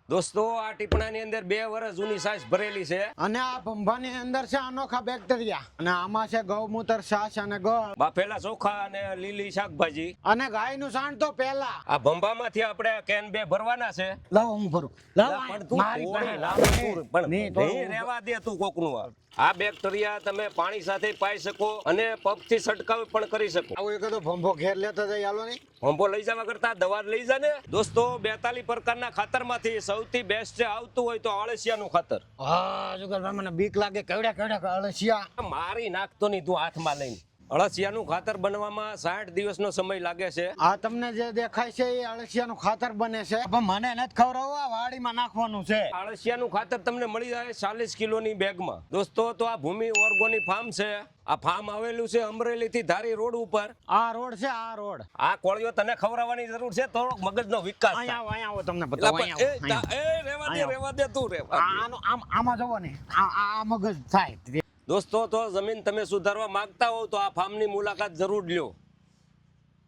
દોસ્તો આ ટીપણાની અંદર 2 વર્ષ જૂની સાસ ભરેલી છે અને આ ભંભાની અંદર છે અનોખા બેક્ટેરિયા અને આમાં છે ગૌમૂત્ર છાશ અને ગોળ બાફેલા ચોખા અને લીલી શાકભાજી અને ગાયનું સાણ તો પહેલા આ ભંભામાંથી આપણે કેન 2 ભરવાના છે. લાવો હું ભરું પણ તું થોડી લાંબુ તું પણ નહીં, થોડું નહીં રહેવા દે તું કોકનું આ બેક્ટેરિયા તમે પાણી સાથે પાઈ શકો અને પગથી છંટકાવ પણ કરી શકો. આવું એક તો ભંભો ઘેર લેતા જઈ હાલો નહીં હોંભો લઈ જવા કરતા દવા લઈ જા ને. દોસ્તો 42 પ્રકારના ખાતરમાંથી સૌથી બેસ્ટ આવતું હોય તો અળસિયાનું ખાતર. હા જુગલભાઈ મને બીક લાગે કેવડા અળસિયા મારી નાખતો નહીં તું હાથમાં લઈને. અળસિયાનું ખાતર બનવામાં 60 દિવસનો સમય લાગે છે. આ તમને જે દેખાય છે એ અળસિયાનું ખાતર બને છે પણ મને નથી ખવડાવવા વાડીમાં નાખવાનું છે. અળસિયાનું ખાતર તમને મળી જાય 40 કિલોની બેગમાં. દોસ્તો તો આ ભૂમિ ઓર્ગોની ફાર્મ છે. આ ફાર્મ આવેલું છે અમરેલી થી ધારી રોડ ઉપર. આ રોડ છે આ રોડ. આ કોળિયો તને ખવડાવવાની જરૂર છે થોડોક મગજનો વિકાસ થાય. અહીંયા આવો તમને બતાવો રેવા દે તું રેવા દે. આમાં જવો ને આ મગજ થાય. દોસ્તો તો જમીન તમે સુધારવા માંગતા હોવ તો આ ફાર્મની મુલાકાત જરૂર લ્યો.